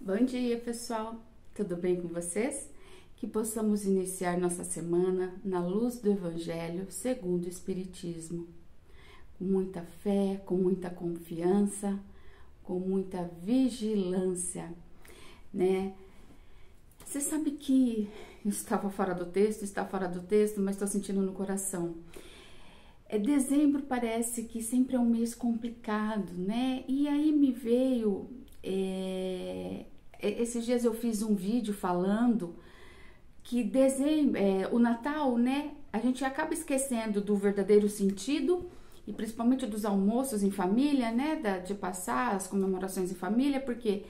Bom dia, pessoal! Tudo bem com vocês? Que possamos iniciar nossa semana na luz do Evangelho segundo o Espiritismo, com muita fé, com muita confiança, com muita vigilância, né? Você sabe que eu estava fora do texto, está fora do texto, mas estou sentindo no coração. Dezembro parece que sempre é um mês complicado, né? E aí me veio... esses dias eu fiz um vídeo falando que dezembro, o Natal, né? A gente acaba esquecendo do verdadeiro sentido e principalmente dos almoços em família, né? De passar as comemorações em família, porque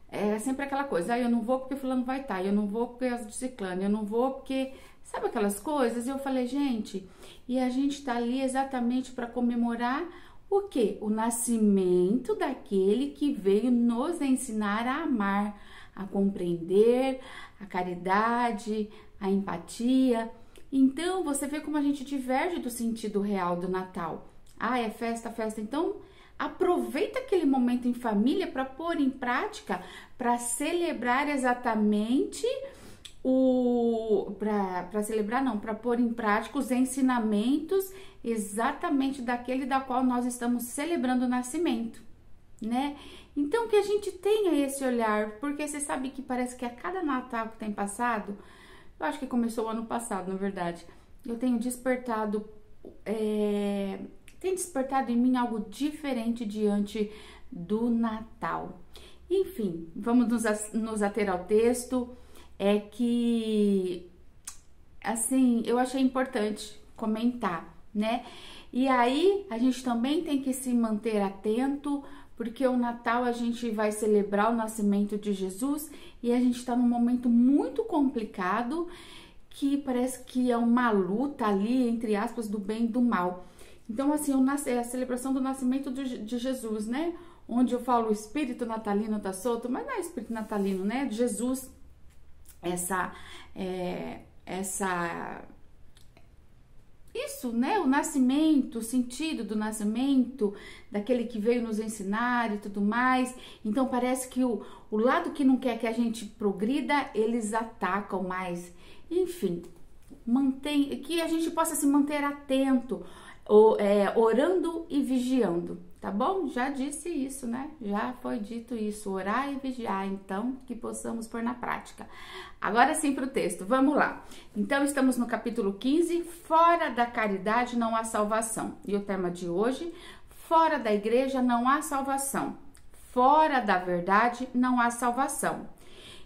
é sempre aquela coisa, eu não vou porque fulano vai estar, eu não vou porque é de ciclano, eu não vou porque... Sabe aquelas coisas? Eu falei, gente, e a gente tá ali exatamente para comemorar o quê? O nascimento daquele que veio nos ensinar a amar, a compreender, a caridade, a empatia. Então, você vê como a gente diverge do sentido real do Natal. Ah, é festa, festa. Então, aproveita aquele momento em família para pôr em prática, para celebrar exatamente para pôr em prática os ensinamentos exatamente daquele da qual nós estamos celebrando o nascimento, né? Então que a gente tenha esse olhar, porque você sabe que parece que a cada Natal que tem passado, eu acho que começou o ano passado, na verdade, eu tenho despertado, tem despertado em mim algo diferente diante do Natal. Enfim, vamos nos ater ao texto. É que, assim, eu achei importante comentar, né? E aí, a gente também tem que se manter atento, porque o Natal a gente vai celebrar o nascimento de Jesus e a gente tá num momento muito complicado, que parece que é uma luta ali, entre aspas, do bem e do mal. Então, assim, é a celebração do nascimento de Jesus, né? Onde eu falo o espírito natalino tá solto, mas não é espírito natalino, né? De Jesus. Isso, né? O nascimento, o sentido do nascimento, daquele que veio nos ensinar e tudo mais. Então parece que o lado que não quer que a gente progrida, eles atacam mais. Enfim, que a gente possa se manter atento, orando e vigiando. Tá bom? Já disse isso, né? Já foi dito isso, orar e vigiar, então, que possamos pôr na prática. Agora sim para o texto, vamos lá. Então, estamos no capítulo 15, fora da caridade não há salvação. E o tema de hoje, fora da igreja não há salvação. Fora da verdade não há salvação.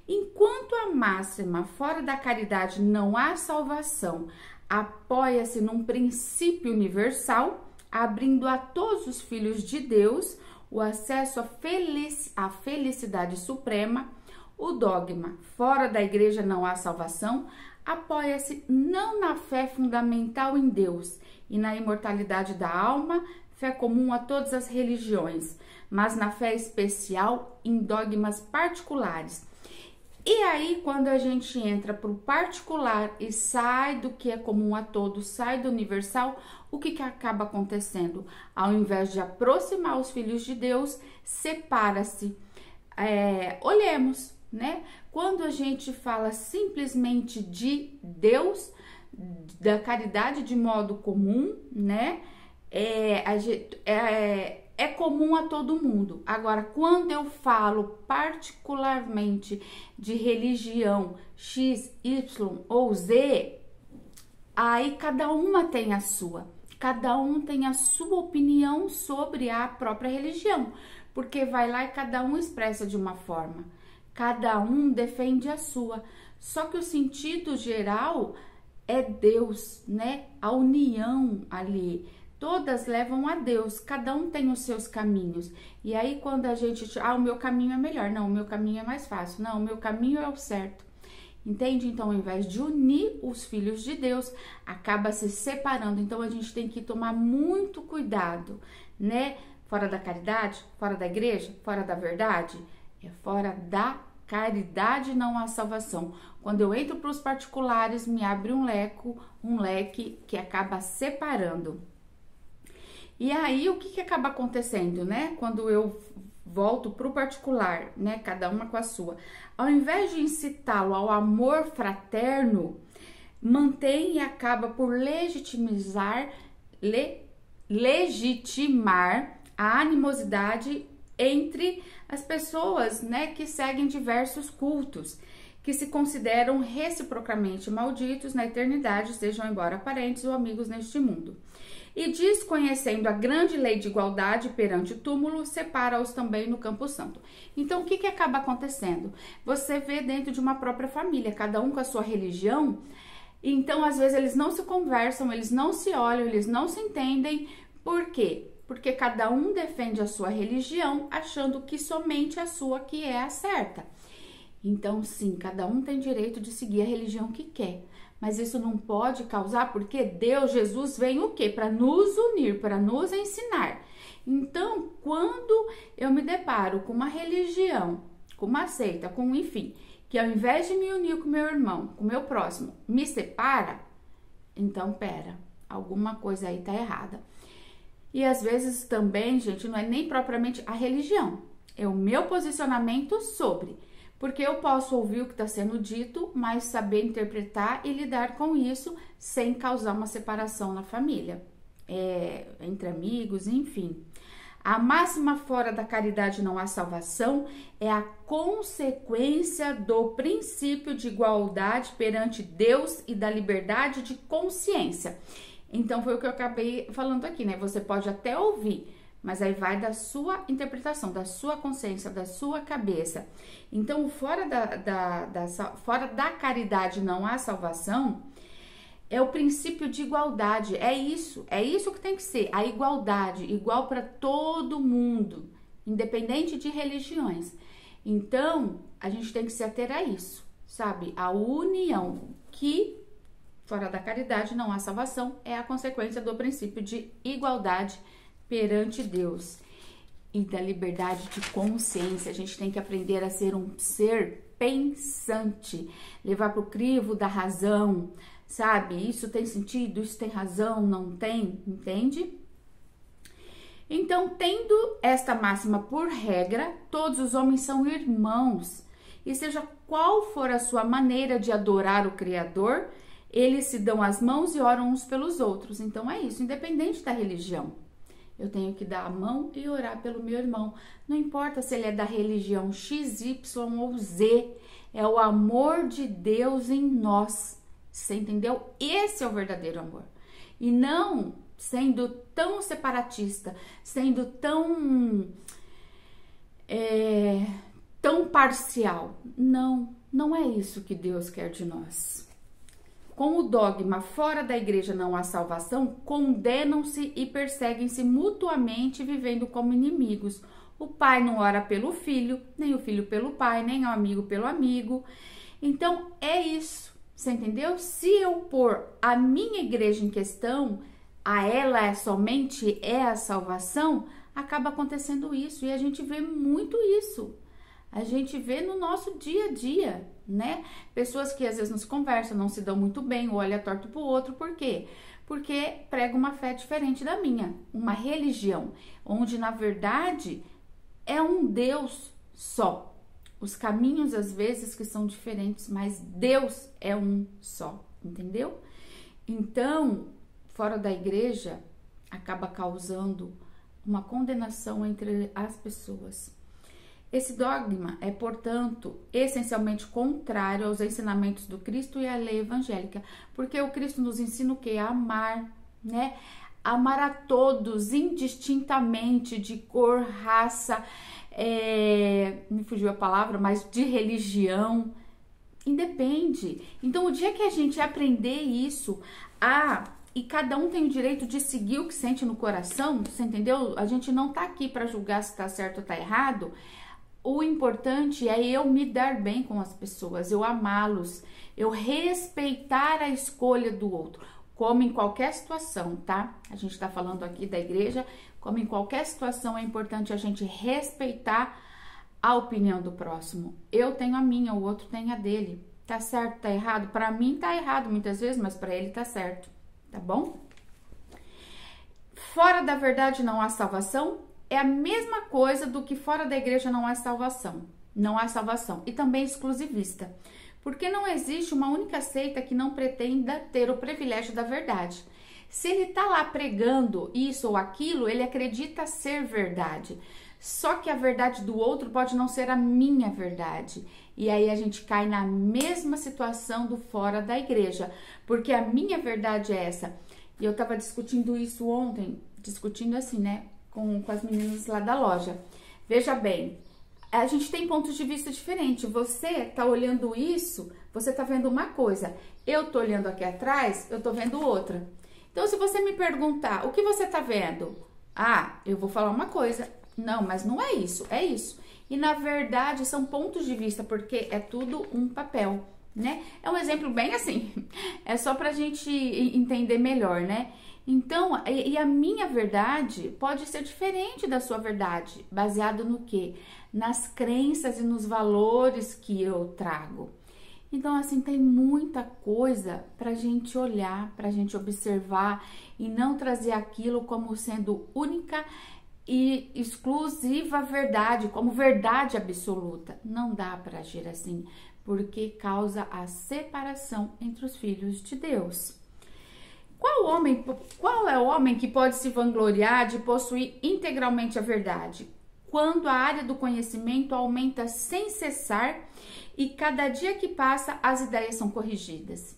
Enquanto a máxima fora da caridade não há salvação apoia-se num princípio universal, abrindo a todos os filhos de Deus o acesso à felicidade suprema, o dogma fora da igreja não há salvação apoia-se não na fé fundamental em Deus e na imortalidade da alma, fé comum a todas as religiões, mas na fé especial em dogmas particulares. E aí, quando a gente entra para o particular e sai do que é comum a todos, sai do universal, o que acaba acontecendo? Ao invés de aproximar os filhos de Deus, separa-se. Olhemos, né? Quando a gente fala simplesmente de Deus, da caridade de modo comum, né? É comum a todo mundo. Agora, quando eu falo particularmente de religião X, Y ou Z, aí cada uma tem a sua. Cada um tem a sua opinião sobre a própria religião, porque vai lá e cada um expressa de uma forma. Cada um defende a sua. Só que o sentido geral é Deus, né? A união ali. Todas levam a Deus, cada um tem os seus caminhos. E aí quando a gente, o meu caminho é melhor, não, o meu caminho é mais fácil, não, o meu caminho é o certo. Entende? Então, ao invés de unir os filhos de Deus, acaba se separando. Então, a gente tem que tomar muito cuidado, né? Fora da caridade, fora da igreja, fora da verdade, é fora da caridade não há salvação. Quando eu entro para os particulares, me abre um leque que acaba separando. E aí, o que acaba acontecendo, né? Quando eu volto para o particular, né? Cada uma com a sua. Ao invés de incitá-lo ao amor fraterno, mantém e acaba por legitimar a animosidade entre as pessoas, né, que seguem diversos cultos, que se consideram reciprocamente malditos na eternidade, sejam embora parentes ou amigos neste mundo. E desconhecendo a grande lei de igualdade perante o túmulo, separa-os também no campo santo. Então, o que acaba acontecendo? Você vê dentro de uma própria família, cada um com a sua religião. Então, às vezes, eles não se conversam, eles não se olham, eles não se entendem. Por quê? Porque cada um defende a sua religião, achando que somente a sua que é a certa. Então, sim, cada um tem direito de seguir a religião que quer. Mas isso não pode causar, porque Deus, Jesus, vem o quê? Para nos unir, para nos ensinar. Então, quando eu me deparo com uma religião, com uma seita, com enfim, que ao invés de me unir com meu irmão, com meu próximo, me separa, então, pera, alguma coisa aí tá errada. E às vezes também, gente, não é nem propriamente a religião, é o meu posicionamento sobre. Porque eu posso ouvir o que está sendo dito, mas saber interpretar e lidar com isso sem causar uma separação na família, entre amigos, enfim. A máxima fora da caridade não há salvação é a consequência do princípio de igualdade perante Deus e da liberdade de consciência. Então, foi o que eu acabei falando aqui, né? Você pode até ouvir, mas aí vai da sua interpretação, da sua consciência, da sua cabeça. Então, fora da caridade não há salvação, é o princípio de igualdade. É isso que tem que ser, a igualdade, igual para todo mundo, independente de religiões. Então, a gente tem que se ater a isso, sabe? A união, que fora da caridade não há salvação, é a consequência do princípio de igualdade perante Deus e da liberdade de consciência. A gente tem que aprender a ser um ser pensante, levar para o crivo da razão, sabe? Isso tem sentido, isso tem razão, não tem, entende? Então, tendo esta máxima por regra, todos os homens são irmãos, e seja qual for a sua maneira de adorar o Criador, eles se dão as mãos e oram uns pelos outros. Então, é isso, independente da religião. Eu tenho que dar a mão e orar pelo meu irmão. Não importa se ele é da religião X, Y ou Z. É o amor de Deus em nós. Você entendeu? Esse é o verdadeiro amor. E não sendo tão separatista, sendo tão parcial. Não é isso que Deus quer de nós. Com o dogma fora da igreja não há salvação, condenam-se e perseguem-se mutuamente, vivendo como inimigos. O pai não ora pelo filho, nem o filho pelo pai, nem o amigo pelo amigo. Então, é isso, você entendeu? Se eu pôr a minha igreja em questão, a ela somente é a salvação, acaba acontecendo isso. E a gente vê muito isso. A gente vê no nosso dia a dia, né? Pessoas que às vezes não se conversam, não se dão muito bem, ou olha torto pro outro. Por quê? Porque prega uma fé diferente da minha, uma religião, onde na verdade é um Deus só. Os caminhos às vezes que são diferentes, mas Deus é um só, entendeu? Então, fora da igreja, acaba causando uma condenação entre as pessoas. Esse dogma é, portanto, essencialmente contrário aos ensinamentos do Cristo e à lei evangélica, porque o Cristo nos ensina o quê? A amar, né? Amar a todos, indistintamente, de cor, raça, me fugiu a palavra, mas de religião, independe. Então, o dia que a gente aprender isso, e cada um tem o direito de seguir o que sente no coração, você entendeu? A gente não tá aqui para julgar se tá certo ou tá errado. O importante é eu me dar bem com as pessoas, eu amá-los, eu respeitar a escolha do outro, como em qualquer situação, tá? A gente tá falando aqui da igreja, como em qualquer situação é importante a gente respeitar a opinião do próximo. Eu tenho a minha, o outro tem a dele. Tá certo, tá errado? Pra mim tá errado muitas vezes, mas pra ele tá certo, tá bom? Fora da verdade não há salvação? é a mesma coisa do que fora da igreja não há salvação. Não há salvação. E também exclusivista. Porque não existe uma única seita que não pretenda ter o privilégio da verdade. Se ele está lá pregando isso ou aquilo, ele acredita ser verdade. Só que a verdade do outro pode não ser a minha verdade. E aí a gente cai na mesma situação do fora da igreja. Porque a minha verdade é essa. E eu estava discutindo isso ontem, discutindo assim, né, com as meninas lá da loja. Veja bem, a gente tem pontos de vista diferentes. Você tá olhando isso, você tá vendo uma coisa. Eu tô olhando aqui atrás, eu tô vendo outra. Então, se você me perguntar, o que você tá vendo? Ah, eu vou falar uma coisa. Não, mas não é isso, é isso. E, na verdade, são pontos de vista, porque é tudo um papel, né? É um exemplo bem assim. É só pra gente entender melhor, né? Então, e a minha verdade pode ser diferente da sua verdade, baseado no quê? Nas crenças e nos valores que eu trago. Então, assim, tem muita coisa pra gente olhar, pra gente observar e não trazer aquilo como sendo única e exclusiva verdade, como verdade absoluta. Não dá pra agir assim, porque causa a separação entre os filhos de Deus. Qual é o homem que pode se vangloriar de possuir integralmente a verdade? Quando a área do conhecimento aumenta sem cessar e cada dia que passa as ideias são corrigidas.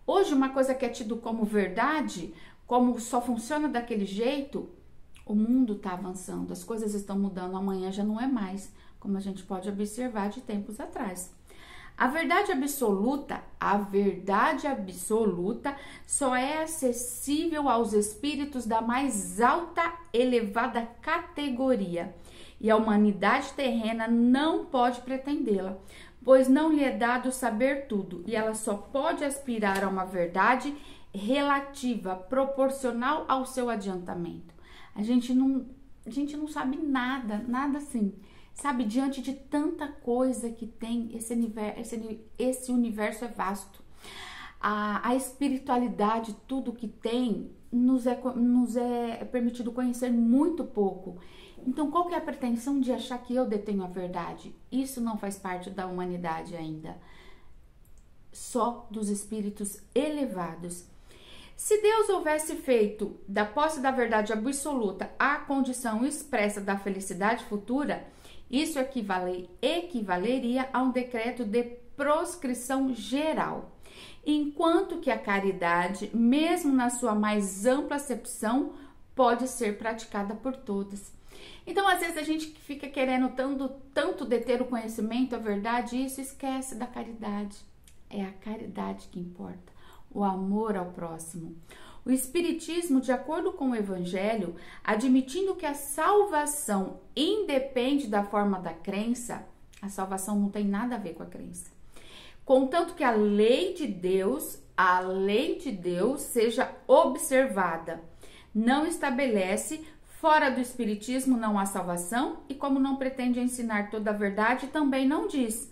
Hoje, uma coisa que é tido como verdade, como só funciona daquele jeito, o mundo está avançando, as coisas estão mudando, amanhã já não é mais, como a gente pode observar de tempos atrás. A verdade absoluta só é acessível aos espíritos da mais alta, elevada categoria. E a humanidade terrena não pode pretendê-la, pois não lhe é dado saber tudo, e ela só pode aspirar a uma verdade relativa, proporcional ao seu adiantamento. A gente não sabe nada assim. Sabe, diante de tanta coisa que tem, esse universo é vasto. A espiritualidade, tudo que tem, nos é permitido conhecer muito pouco. Então, qual que é a pretensão de achar que eu detenho a verdade? Isso não faz parte da humanidade ainda. Só dos espíritos elevados. Se Deus houvesse feito da posse da verdade absoluta a condição expressa da felicidade futura, isso equivaleria a um decreto de proscrição geral, enquanto que a caridade, mesmo na sua mais ampla acepção, pode ser praticada por todas. Então, às vezes, a gente fica querendo tanto deter o conhecimento, a verdade, e isso esquece da caridade. É a caridade que importa, o amor ao próximo. O Espiritismo, de acordo com o Evangelho, admitindo que a salvação independe da forma da crença, a salvação não tem nada a ver com a crença. Contanto que a lei de Deus seja observada. Não estabelece, fora do Espiritismo não há salvação, e como não pretende ensinar toda a verdade, também não diz,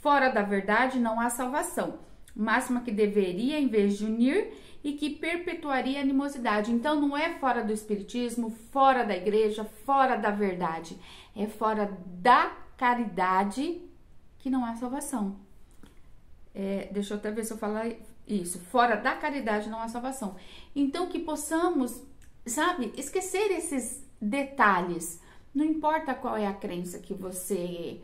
fora da verdade não há salvação. Máxima que deveria, em vez de unir, e que perpetuaria a animosidade. Então, não é fora do Espiritismo, fora da igreja, fora da verdade. É fora da caridade que não há salvação. Deixa eu até ver se eu falar isso. Fora da caridade não há salvação. Então, que possamos, sabe, esquecer esses detalhes. Não importa qual é a crença que você...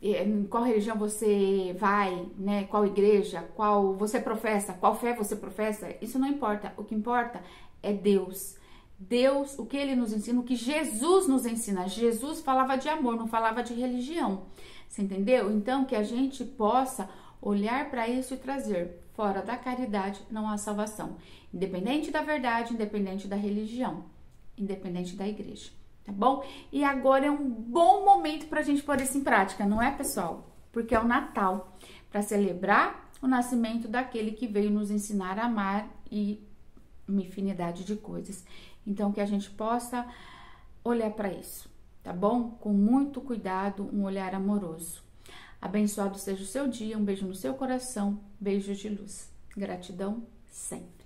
em qual religião você vai, né? Qual igreja, qual você professa, qual fé você professa, isso não importa. O que importa é Deus. Deus, o que Ele nos ensina, o que Jesus nos ensina. Jesus falava de amor, não falava de religião. Você entendeu? Então, que a gente possa olhar para isso e trazer. Fora da caridade não há salvação. Independente da verdade, independente da religião, independente da igreja. Tá bom? E agora é um bom momento para a gente pôr isso em prática, não é, pessoal? Porque é o Natal, para celebrar o nascimento daquele que veio nos ensinar a amar e uma infinidade de coisas. Então, que a gente possa olhar para isso, tá bom? Com muito cuidado, um olhar amoroso. Abençoado seja o seu dia, um beijo no seu coração, beijos de luz. Gratidão sempre.